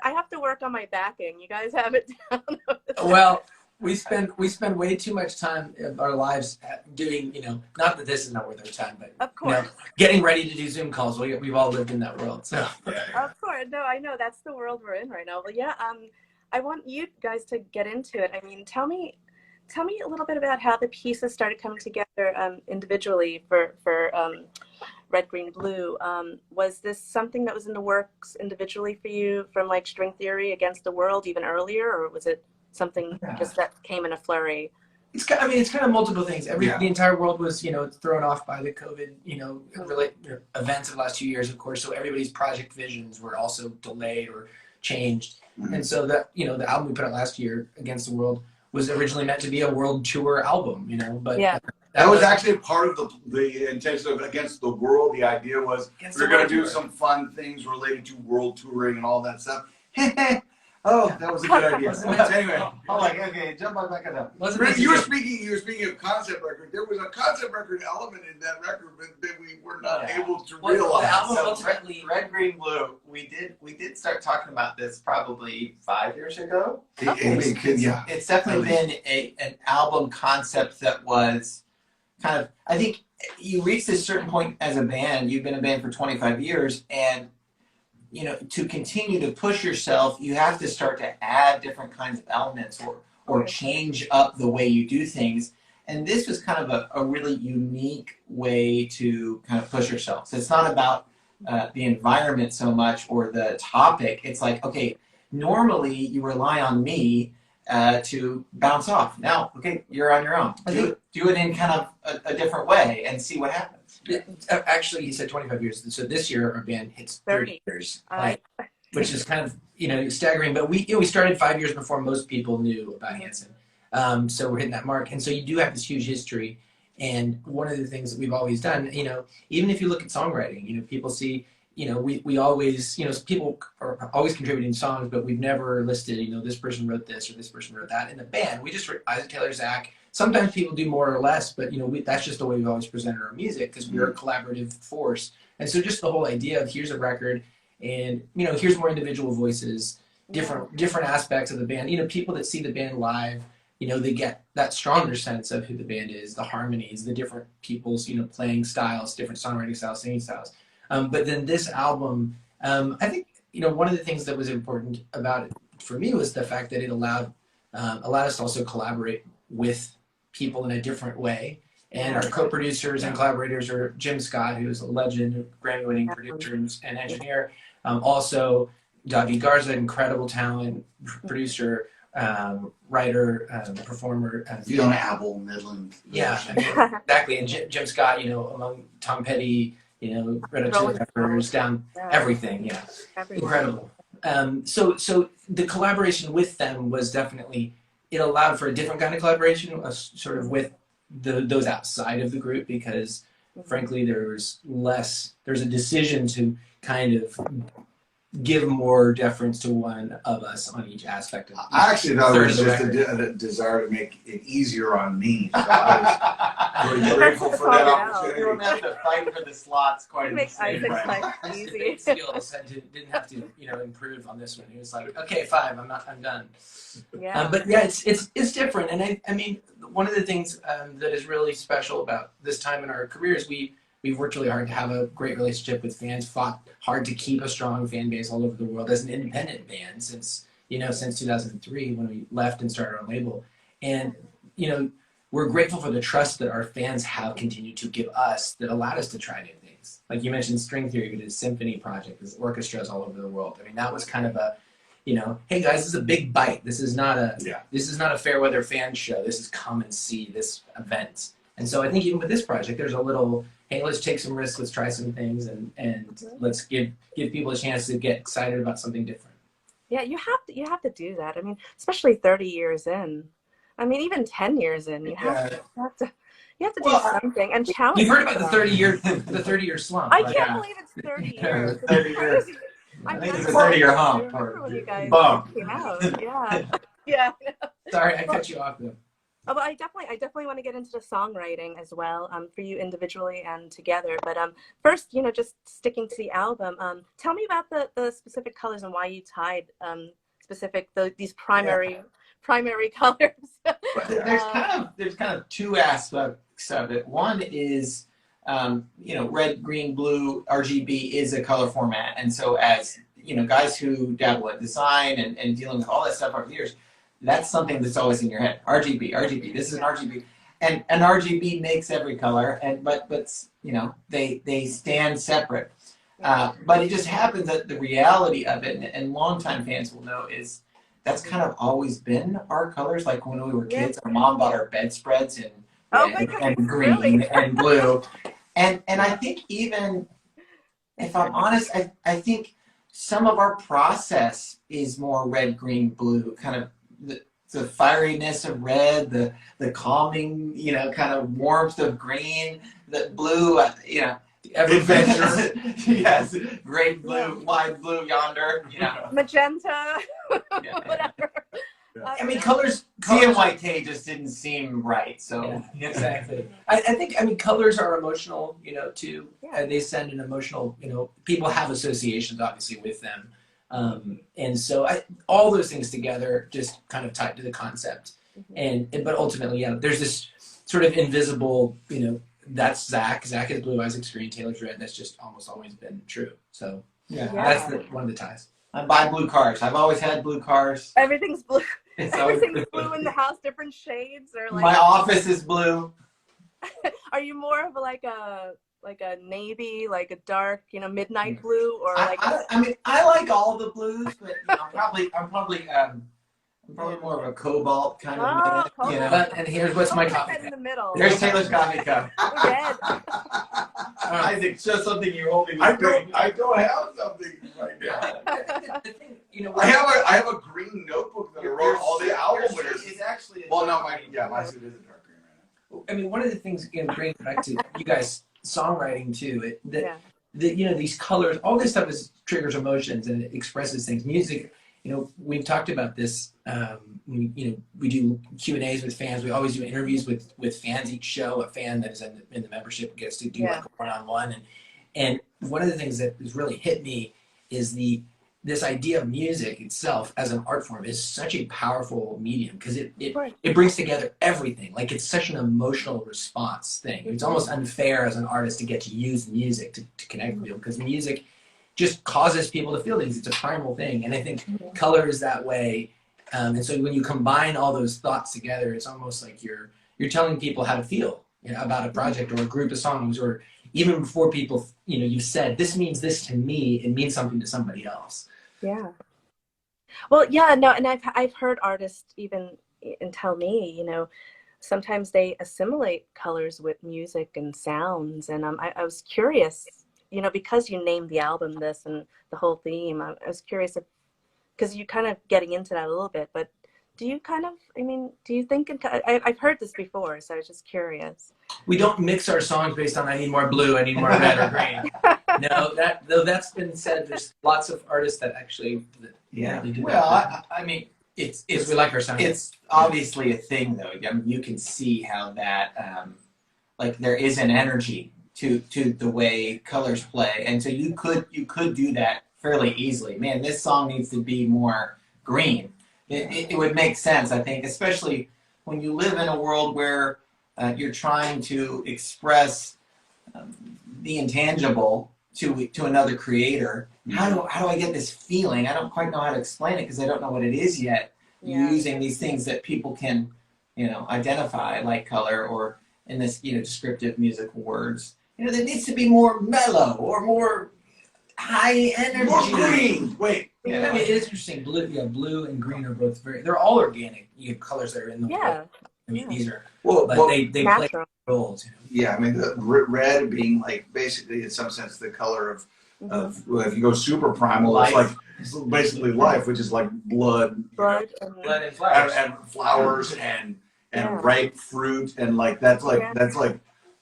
have to work on my backing. You guys have it down. Well, we spend way too much time of our lives doing, not that this is not worth our time, but of course, getting ready to do Zoom calls. We've all lived in that world, so. Of course, no, I know that's the world we're in right now. But yeah, I want you guys to get into it. I mean, tell me a little bit about how the pieces started coming together individually for Red, Green, Blue. Was this something that was in the works individually for you from like string theory against the world even earlier, or was it something just that came in a flurry? It's kind of multiple things. The entire world was, thrown off by the COVID, events of the last 2 years, of course. So everybody's project visions were also delayed or changed. Mm-hmm. And so that, the album we put out last year, Against the World, was originally meant to be a world tour album, but that was actually part of the intention of Against the World. The idea was we're going to do some fun things related to world touring and all that stuff. Oh, that was a good idea. Anyway, okay, jump on back up. You were speaking of concept record. There was a concept record element in that record that we were not able to realize. The album ultimately, Red, Green, Blue. We did start talking about this probably 5 years ago. It's definitely been an album concept that was kind of. I think you reach this certain point as a band. You've been a band for 25 years, and to continue to push yourself, you have to start to add different kinds of elements or change up the way you do things. And this was kind of a really unique way to kind of push yourself. So it's not about the environment so much or the topic. It's like, okay, normally you rely on me to bounce off. Now, okay, you're on your own. Do it in kind of a different way and see what happens. Actually, he said 25 years. So this year our band hits 30 years, which is kind of staggering. But we started 5 years before most people knew about Hanson. So we're hitting that mark, and so you do have this huge history. And one of the things that we've always done, even if you look at songwriting, people see, we always, people are always contributing songs, but we've never listed, this person wrote this or this person wrote that in the band. We just wrote Isaac Taylor, Zach. Sometimes people do more or less, but that's just the way we've always presented our music because we're a collaborative force. And so just the whole idea of here's a record, and here's more individual voices, different aspects of the band. People that see the band live, they get that stronger sense of who the band is, the harmonies, the different people's playing styles, different songwriting styles, singing styles. But then this album, I think one of the things that was important about it for me was the fact that it allowed us to also collaborate with people in a different way. And our co-producers and collaborators are Jim Scott, who's a legend, Grammy-winning producer and engineer. Also, Doggy Garza, incredible talent, producer, writer, performer. Fiona Apple, Midland. Yeah, exactly. And Jim Scott, among Tom Petty, Red Hot Chili Peppers, down everything. Incredible. So the collaboration with them was definitely. It allowed for a different kind of collaboration, sort of with those outside of the group, because frankly, there's a decision to kind of give more deference to one of us on each aspect of it. I actually thought it was just a desire to make it easier on me. So I was really grateful for that opportunity. You don't have to fight for the slots quite the same. Easy. Skills and didn't have to, improve on this one. He was like, okay, 5, I'm done. Yeah. But yeah, it's different. And I mean, one of the things that is really special about this time in our careers, we've worked really hard to have a great relationship with fans, fought hard to keep a strong fan base all over the world as an independent band since 2003 when we left and started our label. And, we're grateful for the trust that our fans have continued to give us that allowed us to try new things. Like you mentioned String Theory, we did a symphony project, there's orchestras all over the world. I mean, that was kind of a, hey guys, this is a big bite. This is not a fair weather fan show. This is come and see this event. And so I think even with this project, there's a little, hey, let's take some risks, let's try some things, and let's give people a chance to get excited about something different. Yeah, you have to do that. I mean, especially 30 years in. I mean, even 10 years in, you have to do something and challenge. You've heard about the 30-year slump. I can't believe it's 30 years. 30 years. I think it's a 30-year hump. When you guys Bump. came out. Yeah. Sorry, I cut you off though. Oh, well, I definitely want to get into the songwriting as well, for you individually and together. But first, just sticking to the album, tell me about the specific colors and why you tied these primary colors. There's kind of two aspects of it. One is, red, green, blue, RGB is a color format, and so as guys who dabble at design and dealing with all that stuff over the years, that's something that's always in your head. RGB. This is an RGB, and RGB makes every color, but they stand separate. But it just happens that the reality of it, and longtime fans will know, is that's kind of always been our colors. Like when we were kids, our mom bought our bedspreads in and green really? And blue, and I think, even if I'm honest, I think some of our process is more red, green, blue, kind of the fieriness of red, the calming, kind of warmth of green, the blue, adventure. Yes, great blue, wide blue yonder, magenta, whatever. I mean, colors CMYK just didn't seem right. So exactly. I think colors are emotional, too. Yeah. They send an emotional, people have associations obviously with them. And so all those things together just kind of tied to the concept. Mm-hmm. But ultimately, there's this sort of invisible, that's Zach. Zach is blue, Isaac's green, Taylor's red. That's just almost always been true. So that's one of the ties. I buy blue cars. I've always had blue cars. Everything's blue. Everything's blue in the house, different shades, or like. My office is blue. Are you more of like a navy, like a dark, midnight blue, or like? I like all the blues, but I'm probably more of a cobalt kind of man. And here's what's my coffee cup in the middle. There's Taylor's coffee cup. Red. Isaac, show something you're holding. I don't have something right now. I have a green notebook that I wrote all the album winners. It's actually my suit is a dark green right now. I mean, one of the things, bringing it back to you guys songwriting too, these colors, all this stuff triggers emotions and it expresses things. Music, we've talked about this. We do Q&As with fans. We always do interviews with fans each show. A fan that is in the membership gets to do like a one-on-one. And one of the things that has really hit me is this idea of music itself as an art form is such a powerful medium because it brings together everything. Like, it's such an emotional response thing. It's almost unfair as an artist to get to use music to connect with people, because music just causes people to feel things. It's a primal thing. And I think color is that way. And so when you combine all those thoughts together, it's almost like you're telling people how to feel about a project or a group of songs, or even before people, you said, this means this to me, it means something to somebody else. Yeah. Well, and I've heard artists even tell me, sometimes they assimilate colors with music and sounds. And I was curious, because you named the album this and the whole theme, I was curious because you're kind of getting into that a little bit, but do you think, I've heard this before, so I was just curious. We don't mix our songs based on I need more blue, I need more red or green. No, that's been said. There's lots of artists that actually do that. Well, it's we like our sound. It's obviously a thing, though. I mean, you can see how that, there is an energy to the way colors play, and so you could do that fairly easily. Man, this song needs to be more green. It would make sense, I think, especially when you live in a world where you're trying to express the intangible to another creator. How do I get this feeling? I don't quite know how to explain it because I don't know what it is yet. Using these things that people can, identify, like color, or in this, descriptive musical words. There needs to be more mellow or more high energy. More green. Wait. Yeah. I mean, it's interesting. Blue and green are both they're all organic. You have colors that are in the world. I mean, these are, they play roles. Yeah, I mean, the red being basically in some sense the color of if you go super primal, life. It's basically life, which is like blood and flowers, and flowers and ripe fruit, and that's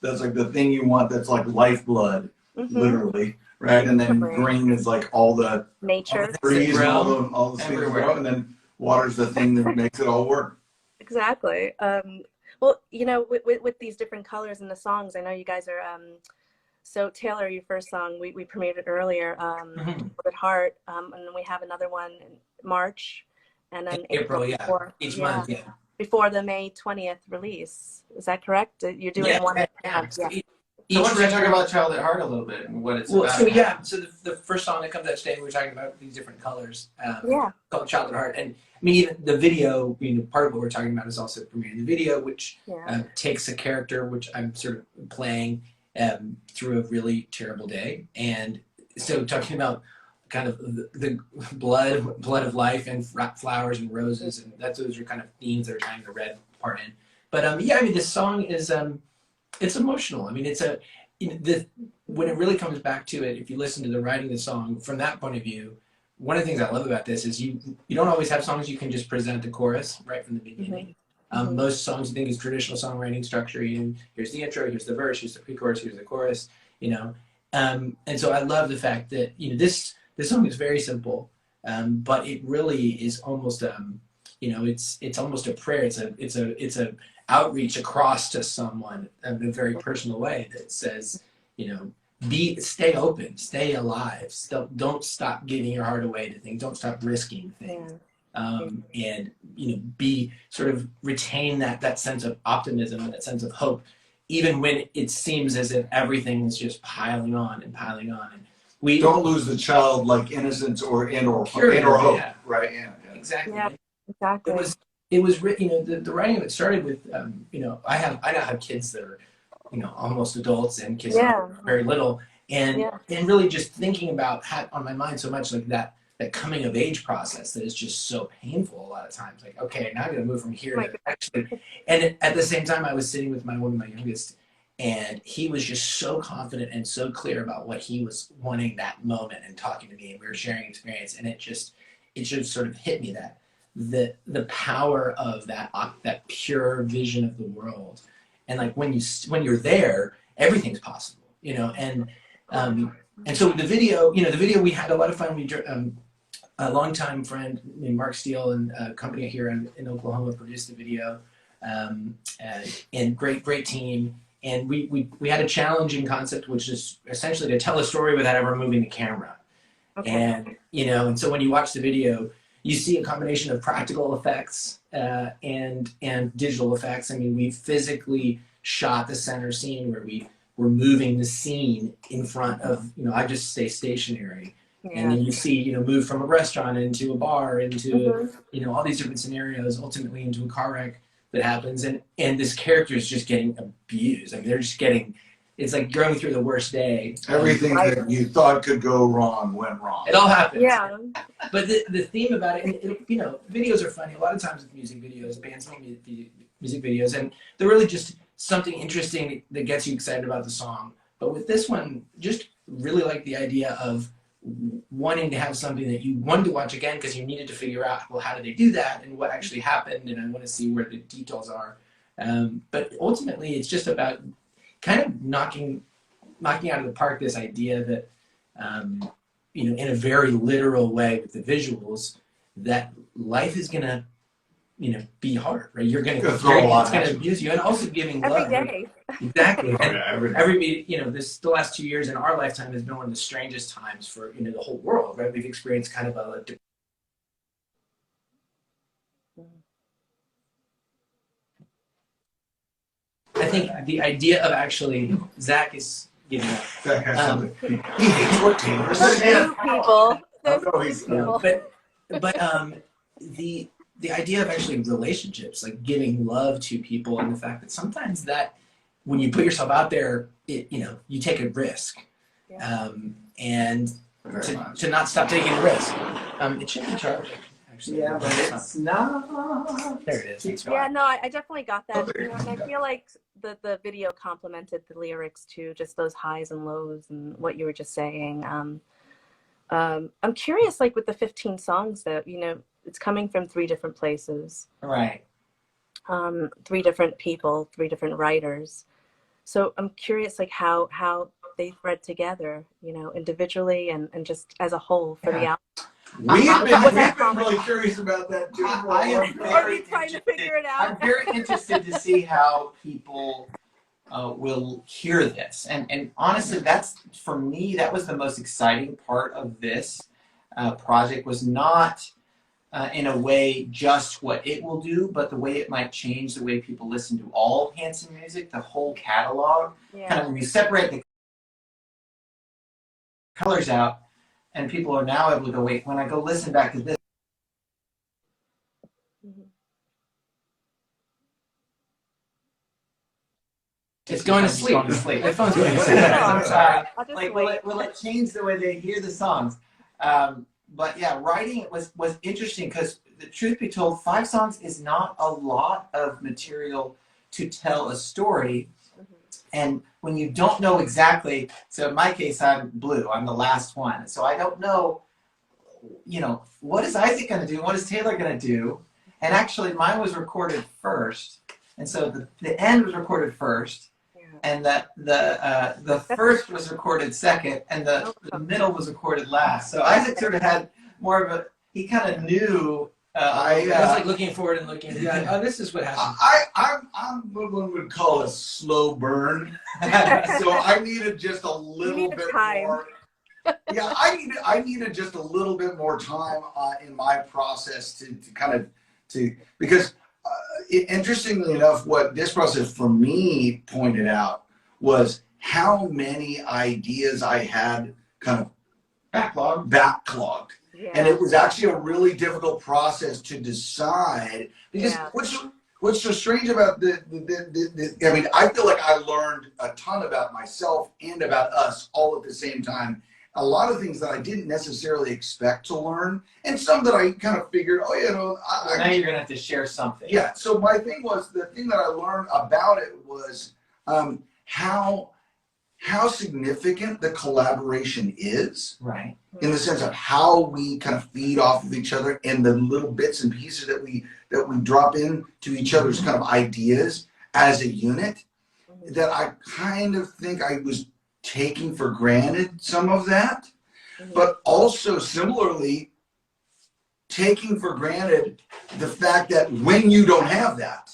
the thing you want. That's like lifeblood, literally. Right, and then green is like all the nature, all the trees, and all the things grow, and then water's the thing that makes it all work. Exactly. Well, you know, with these different colors in the songs, I know you guys are, so Taylor, your first song, we premiered it earlier, with Heart, and then we have another one in March, and then April yeah. before, Each month, yeah. before the May 20th release. Is that correct? You're doing one? Yeah. So why don't you talk about Child at Heart a little bit and what it's about? So the first song that comes out today, we're talking about these different colors, Yeah. called Child at Heart. And I mean, even the video, you know, part of what we're talking about is also premiering the video, which takes a character, which I'm sort of playing through a really terrible day. And so talking about kind of the blood of life and flowers and roses, and those are kind of themes that are tying the red part in. But yeah, I mean, this song is it's emotional. I mean, it's when it really comes back to it, if you listen to the writing of the song from that point of view, one of the things I love about this is you don't always have songs you can just present the chorus right from the beginning. Most songs you think is traditional songwriting structure. Here's the intro, here's the verse, here's the pre-chorus, here's the chorus. You know, and so I love the fact that this song is very simple, but it really is almost you know, it's almost a prayer. It's a outreach across to someone in a very personal way that says, you know, stay open, stay alive, don't stop giving your heart away to things, don't stop risking things, and you know, retain that sense of optimism and that sense of hope, even when it seems as if everything is just piling on and piling on. And we don't lose the childlike innocence or hope, right? Yeah, exactly. Yeah, exactly. It was written, you know, the writing of it started with, you know, I now have kids that are, you know, almost adults and kids that are very little, and really just thinking about had on my mind so much like that coming of age process that is just so painful a lot of times. Like, okay, now I'm gonna move from here to actually, and at the same time I was sitting with my youngest, and he was just so confident and so clear about what he was wanting that moment and talking to me, and we were sharing experience, and it just sort of hit me that the power of that pure vision of the world, and like when you're there, everything's possible, you know. And so the video, we had a lot of fun. We a longtime friend named Mark Steele and a company here in Oklahoma produced the video, and great team. And we had a challenging concept, which is essentially to tell a story without ever moving the camera. And you know, and so when you watch the video, you see a combination of practical effects and digital effects. I mean, we physically shot the center scene where we're moving the scene in front of, you know, I just stay stationary. And then you see, you know, move from a restaurant into a bar, into, you know, all these different scenarios, ultimately into a car wreck that happens. And this character is just getting abused. I mean, they're just getting, it's like going through the worst day. Everything that you thought could go wrong went wrong. It all happens. Yeah. But the theme about it, you know, videos are funny. A lot of times with music videos, bands make music videos, and they're really just something interesting that gets you excited about the song. But with this one, just really like the idea of wanting to have something that you wanted to watch again because you needed to figure out, well, how did they do that and what actually happened, and I want to see where the details are. But ultimately, it's just about kind of knocking out of the park this idea that, you know, in a very literal way with the visuals, that life is gonna, you know, be hard, right? You're gonna it's gonna abuse you, and also giving love. Every day. Exactly. Every you know, the last 2 years in our lifetime has been one of the strangest times for, you know, the whole world, right? We've experienced kind of a I think the idea of actually Zach is giving up. He hates 14. But the idea of actually relationships, like giving love to people, and the fact that sometimes that when you put yourself out there, you know, you take a risk, and to not stop taking a risk. It should be charging. Actually. Yeah, but it's not. There it is. Yeah, no, I definitely got that. You know, and I feel like the video complemented the lyrics too, just those highs and lows and what you were just saying. I'm curious, like with the 15 songs that, you know, it's coming from 3 different places. Right. 3 different people, 3 different writers. So I'm curious, like how they thread together, you know, individually and just as a whole for the album. We've been really curious about that too. Are we trying to figure it out? I'm very interested to see how people will hear this. And honestly, that's, for me, that was the most exciting part of this project, was not in a way just what it will do, but the way it might change the way people listen to all Hanson music, the whole catalog. Kind of when you separate the colors out, and people are now able to go, wait, when I go listen back to this, it's going to sleep. My phone's going to sleep. I'm sorry. Like, will it change the way they hear the songs? But yeah, writing it was interesting, because the truth be told, 5 songs is not a lot of material to tell a story. And when you don't know exactly, so in my case, I'm blue. I'm the last one. So I don't know, what is Isaac going to do? What is Taylor going to do? And actually, mine was recorded first. And so the end was recorded first. And the first was recorded second, and the middle was recorded last. So Isaac sort of had more of he kind of knew. I was like looking forward and looking. Oh, this is what happened. I'm what one would call a slow burn. So I needed just a little bit more. Yeah, I needed just a little bit more time in my process because. Interestingly enough, what this process for me pointed out was how many ideas I had kind of backlogged. Yeah. And it was actually a really difficult process to decide, because what's so strange about I mean, I feel like I learned a ton about myself and about us all at the same time. A lot of things that I didn't necessarily expect to learn, and some that I kind of figured, now you're going to have to share something. Yeah, so my thing was, the thing that I learned about it was how significant the collaboration is. Right. In the sense of how we kind of feed off of each other, and the little bits and pieces that we drop into each other's kind of ideas as a unit, that I kind of think I was taking for granted some of that, but also similarly taking for granted the fact that when you don't have that,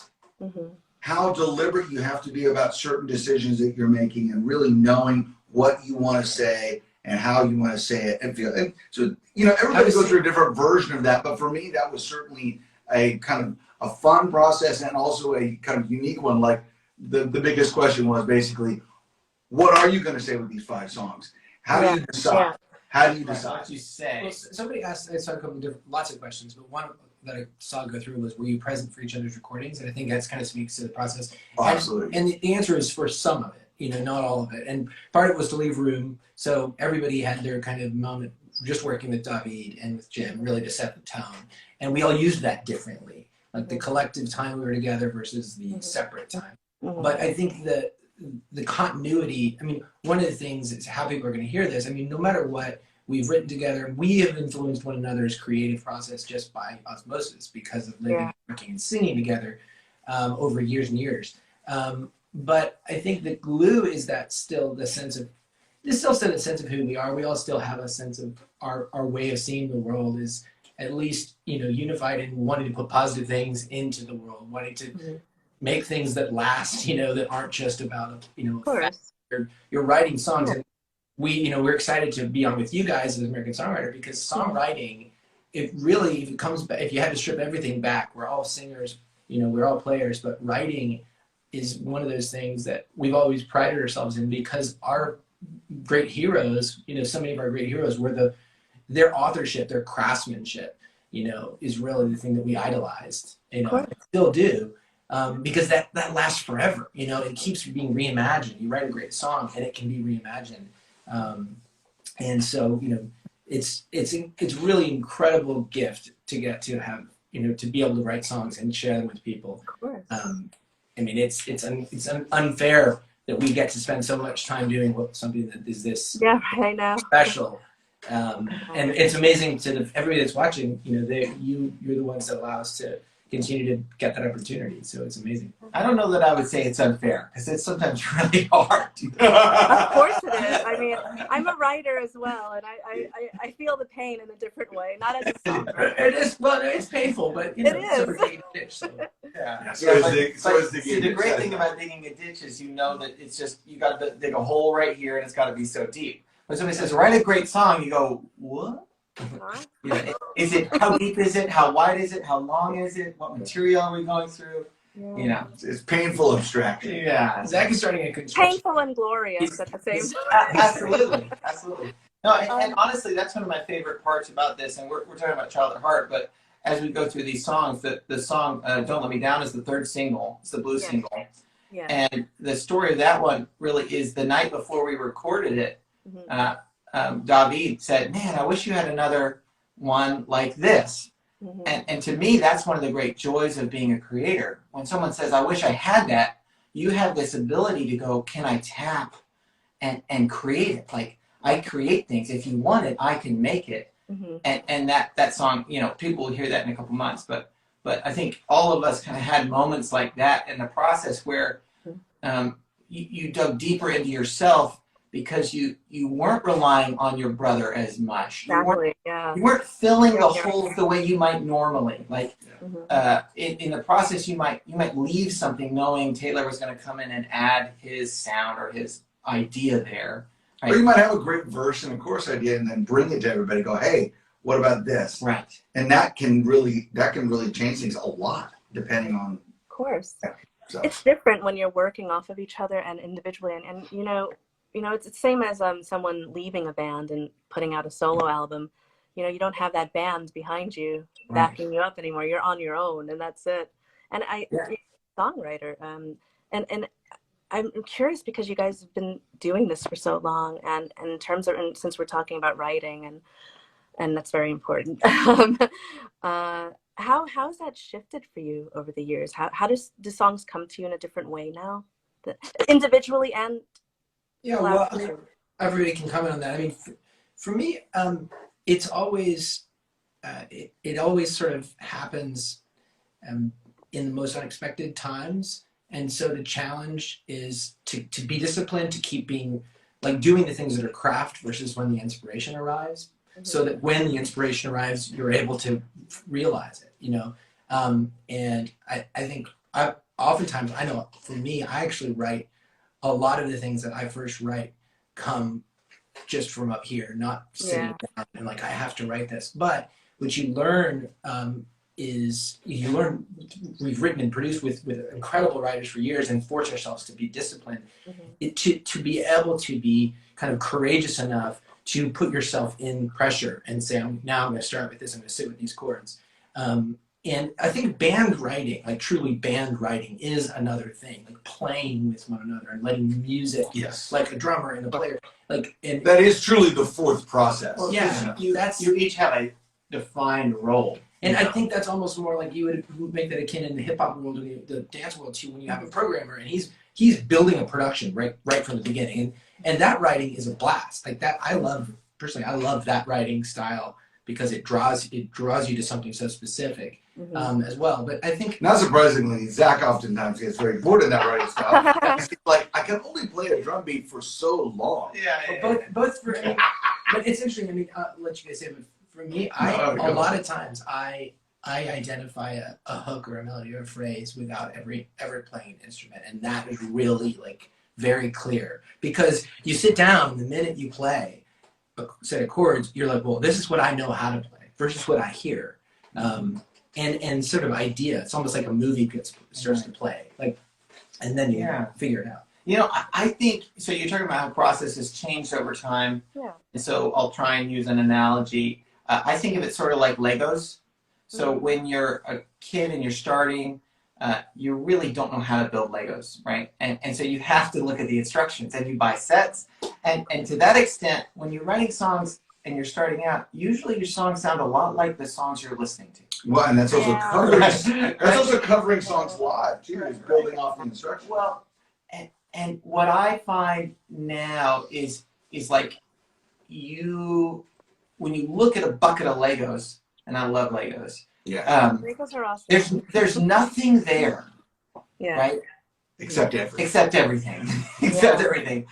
how deliberate you have to be about certain decisions that you're making, and really knowing what you want to say and how you want to say it and feel. And so, everybody goes through a different version of that, but for me, that was certainly a kind of a fun process, and also a kind of unique one. Like the biggest question was basically, what are you going to say with these 5 songs? How do you decide? How do you decide? What you say? Well, somebody asked, I saw a couple of lots of questions, but one that I saw go through was, were you present for each other's recordings? And I think that's kind of speaks to the process. Absolutely. And the answer is for some of it, not all of it. And part of it was to leave room, so everybody had their kind of moment just working with David and with Jim, really to set the tone. And we all used that differently, like the collective time we were together versus the separate time. But I think that the continuity, I mean, one of the things is how people are going to hear this. I mean, no matter what we've written together, we have influenced one another's creative process just by osmosis, because of living, working, and singing together over years and years. But I think the glue is that still the sense of, there's still a sense of who we are. We all still have a sense of our way of seeing the world is at least, unified in wanting to put positive things into the world, wanting to make things that last, that aren't just about, you're writing songs. And we're excited to be on with you guys as an American Songwriter, because songwriting, if you had to strip everything back, we're all singers, we're all players, but writing is one of those things that we've always prided ourselves in, because our great heroes, so many of our great heroes were their authorship, their craftsmanship, is really the thing that we idolized, and still do. Because that lasts forever, it keeps being reimagined. You write a great song and it can be reimagined. And so, it's really incredible gift to get to have, to be able to write songs and share them with people. Of course. I mean, it's unfair that we get to spend so much time doing something that is this I know. special. And it's amazing to everybody that's watching, you're the ones that allow us to continue to get that opportunity. So it's amazing. I don't know that I would say it's unfair, because it's sometimes really hard. Of course it is. I mean, I'm a writer as well, and I feel the pain in a different way, not as a songwriter. It is, well, it's painful, but It is. so digging a ditch. So. Yeah. See, the great thing about digging a ditch is you know that it's just, you got to dig a hole right here, and it's got to be so deep. When somebody says, write a great song, you go, what? You know, is it, how deep is it? How wide is it? How long is it? What material are we going through? Yeah. You know, it's painful abstraction. Yeah. Zach is starting a construction. Painful and glorious at the same time. Absolutely, absolutely. No, and honestly, that's one of my favorite parts about this. And we're talking about Child at Heart, but as we go through these songs, the song "Don't Let Me Down" is the third single. It's the blues single. Yeah. And the story of that one really is the night before we recorded it. David said, "Man, I wish you had another one like this." And to me, that's one of the great joys of being a creator. When someone says, "I wish I had that," you have this ability to go, "Can I tap and create it? Like, I create things. If you want it, I can make it." And that song, you know, people will hear that in a couple months, but I think all of us kind of had moments like that in the process where you dug deeper into yourself, because you weren't relying on your brother as much. Exactly. You weren't filling the holes the way you might normally. Like in the process, you might leave something knowing Taylor was going to come in and add his sound or his idea there. Right? Or you might have a great verse and a chorus idea, and then bring it to everybody. Go, hey, what about this? Right. And that can really change things a lot, depending on. Of course. Yeah, so. It's different when you're working off of each other and individually, and you know, it's the same as someone leaving a band and putting out a solo album. You know, you don't have that band behind you backing you up anymore. You're on your own, and that's it. And you're a songwriter, and I'm curious, because you guys have been doing this for so long, and in terms of, and since we're talking about writing, and that's very important. How has that shifted for you over the years? How do songs come to you in a different way now, individually and well, everybody can comment on that. I mean, for me, it's always it always sort of happens in the most unexpected times. And so the challenge is to be disciplined, to keep being, like, doing the things that are craft versus when the inspiration arrives, so that when the inspiration arrives, you're able to realize it, you know? And I think oftentimes, I know for me, I actually write a lot of the things that I first write come just from up here, not sitting down and like, I have to write this. But what you learn we've written and produced with incredible writers for years, and force ourselves to be disciplined, to be able to be kind of courageous enough to put yourself in pressure and say, now I'm going to start with this, I'm going to sit with these chords. And I think band writing, like truly band writing, is another thing, like playing with one another and letting music, like a drummer and a player, like, and that is truly the fourth process. Well, you each have a defined role. And I think that's almost more like you would make that akin in the hip hop world or the dance world too, when you have a programmer and he's building a production right from the beginning, and that writing is a blast. Like that, I love that writing style, because it draws you to something so specific as well. But I think, not surprisingly, Zach oftentimes gets very bored in that writing style. He's like, I can only play a drum beat for so long. Both for, but it's interesting. I mean, I'll let you guys say, but for me, a lot of times I identify a hook or a melody or a phrase without ever playing an instrument, and that is really like very clear, because you sit down, the minute you play a set of chords, you're like, well, this is what I know how to play versus what I hear, and sort of idea. It's almost like a movie starts to play, like, and then you figure it out. You know, I think, so you're talking about how process has changed over time. And so I'll try and use an analogy. I think of it sort of like Legos. So when you're a kid and you're starting, you really don't know how to build Legos, right? And so you have to look at the instructions, and you buy sets. And to that extent, when you're writing songs and you're starting out, usually your songs sound a lot like the songs you're listening to. Well, and that's also covering songs live too, is building off the instructions. Well, and what I find now is like when you look at a bucket of Legos, and I love Legos, Yeah. Bagels are awesome. There's nothing there, Yeah. right? Except everything. Except everything. Except Yeah. everything.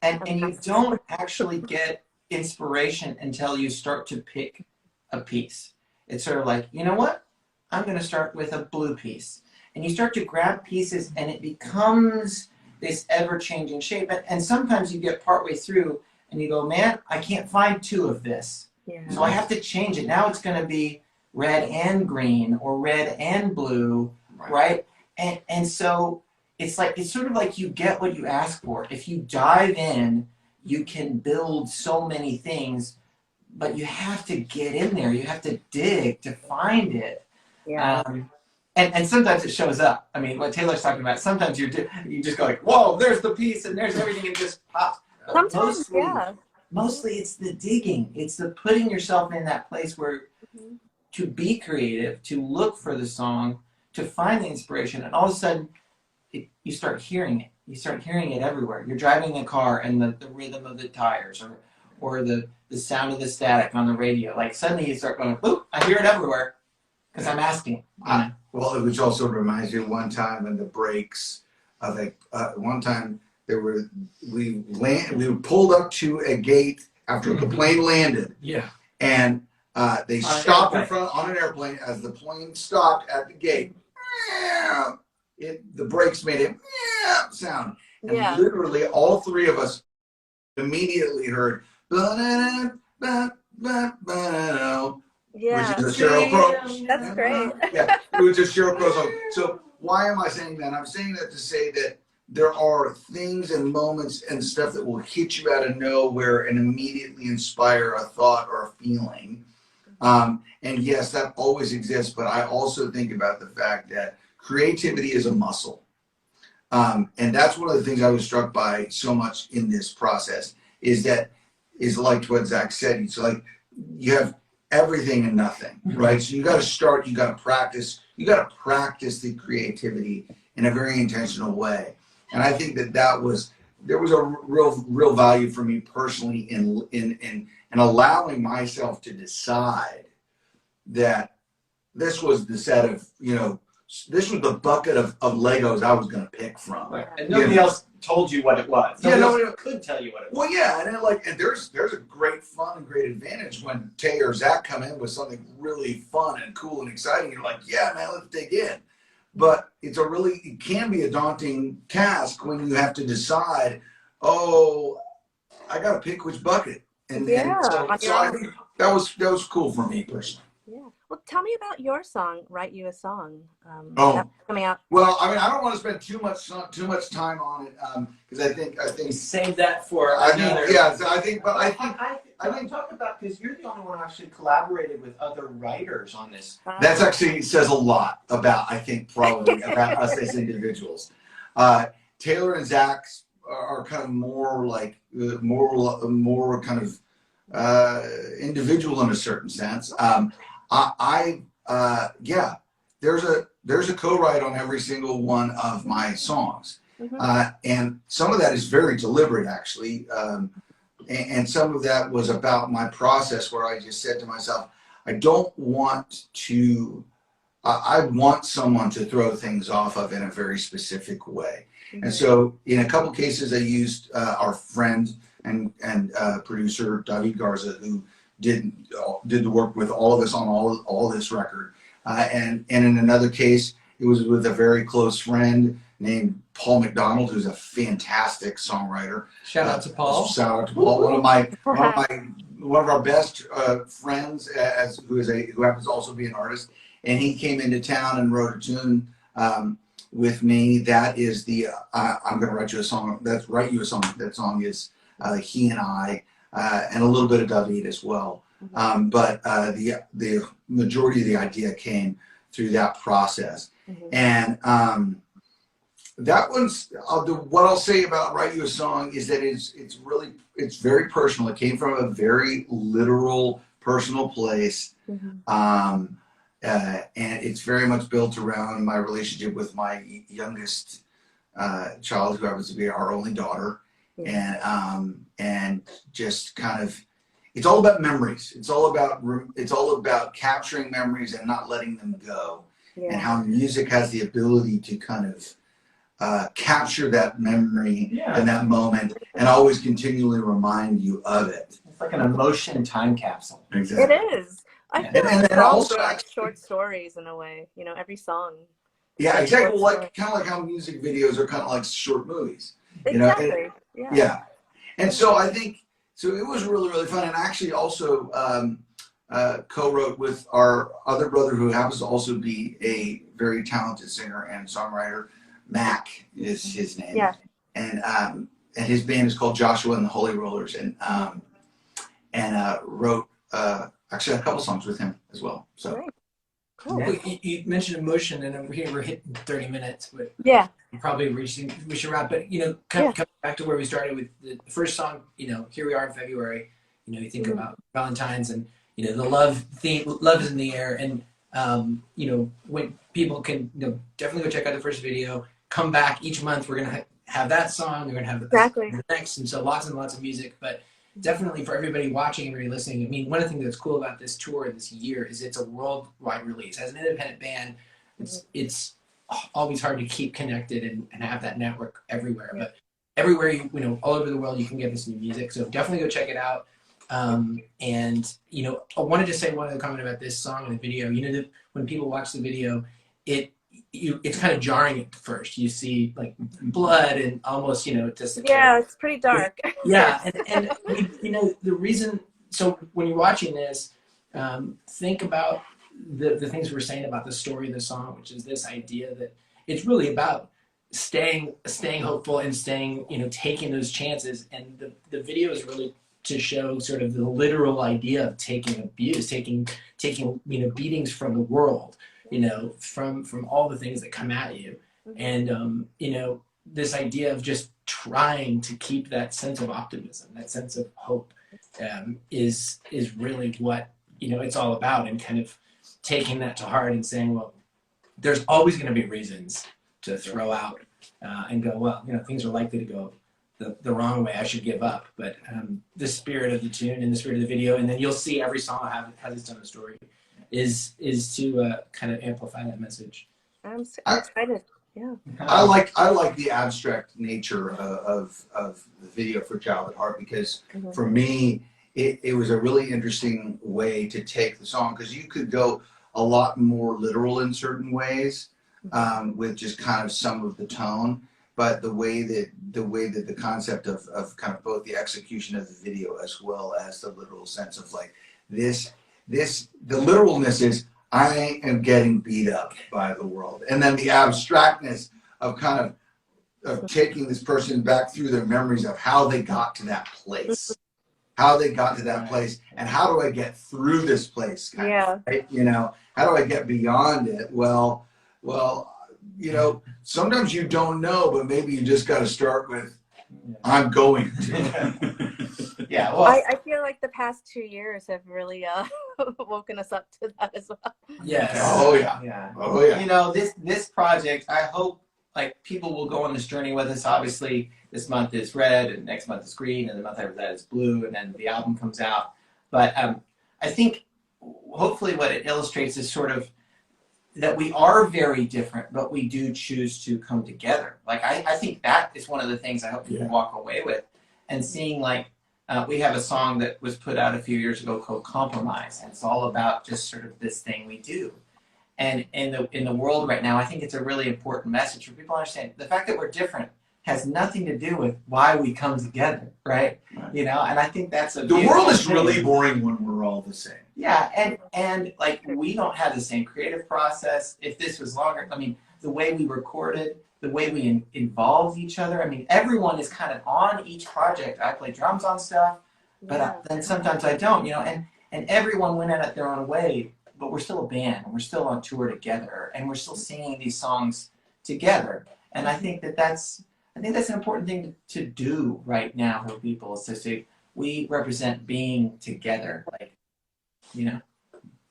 And you don't actually get inspiration until you start to pick a piece. It's sort of like, you know what? I'm going to start with a blue piece. And you start to grab pieces and it becomes this ever-changing shape. And sometimes you get partway through and you go, man, I can't find two of this. Yeah. So I have to change it. Now it's going to be red and green or red and blue, right? And so it's sort of like you get what you ask for. If you dive in, you can build so many things, but you have to get in there. You have to dig to find it. Yeah. And sometimes it shows up. I mean, what Taylor's talking about, sometimes you just go like, whoa, there's the piece and there's everything, and just pops. But Sometimes, mostly it's the digging. It's the putting yourself in that place where to be creative, to look for the song, to find the inspiration, and all of a sudden you start hearing it. You start hearing it everywhere. You're driving the car and the rhythm of the tires or the sound of the static on the radio. Like suddenly you start going, boop, I hear it everywhere because I'm asking. Well, which also reminds me of one time in the breaks of one time we pulled up to a gate after the plane landed. Yeah. And they stopped in front on an airplane. As the plane stopped at the gate, the brakes made a sound. And literally all three of us immediately heard which is a Sheryl Crow. That's great. Yeah, it was just Sheryl Crow song. So why am I saying that? I'm saying that to say that there are things and moments and stuff that will hit you out of nowhere and immediately inspire a thought or a feeling. And yes, that always exists, but I also think about the fact that creativity is a muscle. And that's one of the things I was struck by so much in this process is like what Zach said. It's like you have everything and nothing, right? So you got to start, you got to practice the creativity in a very intentional way. And I think there was a real value for me personally in allowing myself to decide that this was the set of, this was the bucket of Legos I was going to pick from. Right. And nobody else told you what it was. Nobody else could tell you what it was. Well, yeah, and there's a great fun and great advantage when Tay or Zach come in with something really fun and cool and exciting. You're like, yeah, man, let's dig in. But it can be a daunting task when you have to decide, oh, I got to pick which bucket. And so I think that was cool for me personally. Yeah. Well, tell me about your song, "Write You a Song." Coming out. Well, I mean, I don't want to spend too much time on it because I think save that for another. I think talk about, because you're the only one who actually collaborated with other writers on this. That's actually says a lot about, I think, probably about us as individuals. Taylor and Zach are kind of more like more kind of individual in a certain sense. There's a co-write on every single one of my songs. And some of that is very deliberate, actually. And some of that was about my process where I just said to myself, I want someone to throw things off of in a very specific way. And so in a couple cases, I used our friend and producer, David Garza, who did the work with all of us on all this record. And in another case, it was with a very close friend named Paul McDonald, who's a fantastic songwriter. Shout out to Paul. Shout out to Paul, one of our best friends, who happens to also be an artist. And he came into town and wrote a tune with me. That is the I'm going to write you a song. That's Write You a Song. That song is he and I, and a little bit of David as well. But the majority of the idea came through that process. And that one's what I'll say about Write You a Song is that it's very personal. It came from a very literal, personal place. And it's very much built around my relationship with my youngest child, who happens to be our only daughter. And just kind of, it's all about memories. It's all about capturing memories and not letting them go. Yeah. And how music has the ability to kind of capture that memory and that moment and always continually remind you of it. It's like an emotion time capsule. Exactly. It is. I feel like and also like short stories in a way, you know, every song. Yeah, exactly. Like kind of like how music videos are kind of like short movies. You know? Exactly. Yeah. And so I think so. It was really, really fun, and actually also co-wrote with our other brother, who happens to also be a very talented singer and songwriter. Mac is his name. Yeah. And his band is called Joshua and the Holy Rollers, and wrote actually a couple songs with him as well. So. Great. Cool. Well, you mentioned emotion, and over here we're hitting 30 minutes, but probably we should wrap. But coming back to where we started with the first song, here we are in February. You think about Valentine's, and the love theme, love is in the air, and when people can definitely go check out the first video. Come back each month. We're gonna have that song. We're gonna have the next, and so lots and lots of music, but. Definitely for everybody watching, everybody listening. I mean, one of the things that's cool about this tour this year is it's a worldwide release. As an independent band, it's always hard to keep connected and have that network everywhere. But everywhere, all over the world, you can get this new music. So definitely go check it out. And I wanted to say one other comment about this song and the video. When people watch the video, it's kind of jarring at first. You see like blood and almost just it's pretty dark. and the reason. So when you're watching this, think about the things we're saying about the story of the song, which is this idea that it's really about staying hopeful and staying taking those chances. And the video is really to show sort of the literal idea of taking abuse, taking beatings from the world. From all the things that come at you. And, this idea of just trying to keep that sense of optimism, that sense of hope is really what, it's all about, and kind of taking that to heart and saying, well, there's always going to be reasons to throw out and go, well, things are likely to go the wrong way. I should give up. But the spirit of the tune and the spirit of the video, and then you'll see every song has its own story. Is to kind of amplify that message. I'm excited. Yeah. I like the abstract nature of the video for Child at Heart, because for me it was a really interesting way to take the song, because you could go a lot more literal in certain ways with just kind of some of the tone, but the way that the concept of kind of both the execution of the video as well as the literal sense of like the literalness is I am getting beat up by the world, and then the abstractness of kind of taking this person back through their memories of how they got to that place, and how do I get through this place? Kind of, right? How do I get beyond it? Well, sometimes you don't know, but maybe you just got to start with I'm going to. Yeah, well, I feel like the past 2 years have really woken us up to that as well. Yes. Oh yeah. Oh yeah. This project, I hope like people will go on this journey with us. Obviously, this month is red, and next month is green, and the month after that is blue, and then the album comes out. But I think hopefully what it illustrates is sort of that we are very different, but we do choose to come together. Like I think that is one of the things I hope people walk away with, and seeing like. We have a song that was put out a few years ago called Compromise, and it's all about just sort of this thing we do. And in the world right now, I think it's a really important message for people to understand. The fact that we're different has nothing to do with why we come together, right? And I think that's the world is really boring when we're all the same. Yeah, and like we don't have the same creative process. If this was longer, I mean, the way we recorded, the way we involve each other. I mean, everyone is kind of on each project. I play drums on stuff, but then sometimes I don't, and everyone went at it their own way, but we're still a band, and we're still on tour together, and we're still singing these songs together. And I think that's an important thing to do right now for people, is to say, we represent being together,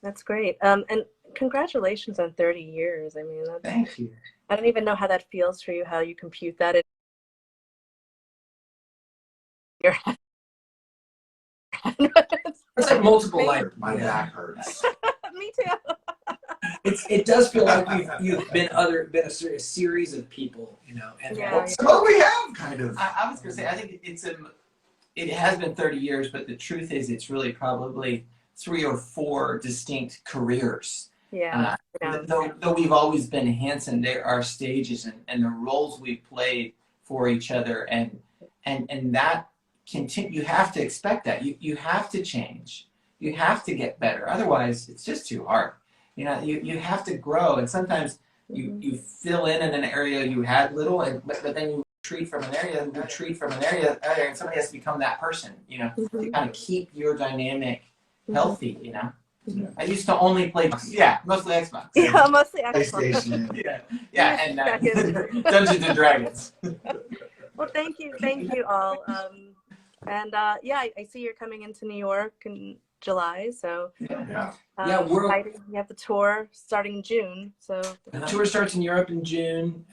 That's great. And congratulations on 30 years. I mean, thank you. I don't even know how that feels for you, how you compute that in your head. It's like multiple Maybe. life. My back hurts. Me too. It does feel like you've been a series of people, you know. And Yeah. Well, we have kind of. I was going to say, I think it has been 30 years, but the truth is it's really probably 3 or 4 distinct careers. Yeah. Though we've always been Hanson, there are stages and the roles we've played for each other, and that you have to expect that. You have to change. You have to get better. Otherwise, it's just too hard. You know, you have to grow, and sometimes you fill in an area you had little, but then you retreat from an area, and somebody has to become that person, you know, to kind of keep your dynamic healthy, you know. I used to only play, mostly Xbox. Yeah, mostly Xbox. PlayStation. Yeah, and Dungeons and Dragons. Well, thank you all. I see you're coming into New York in July, so we're exciting. You have the tour starting in June, so the tour starts in Europe in June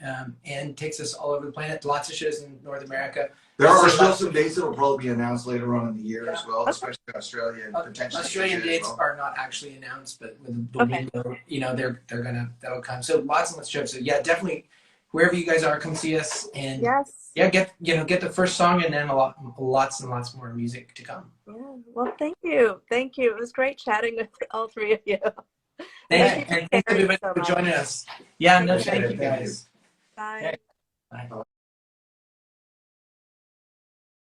and takes us all over the planet. Lots of shows in North America. There are still some dates that will probably be announced later on in the year as well, especially Australia and potentially Australian Asia dates as well. are not actually announced, but with the window, you know, that'll come. So lots and lots of shows. So yeah, definitely wherever you guys are, come see us, and get the first song, and then lots and lots more music to come. Yeah. Well, thank you. It was great chatting with all 3 of you. Thanks everybody for joining us. Yeah, no, thank you guys. Bye. Bye.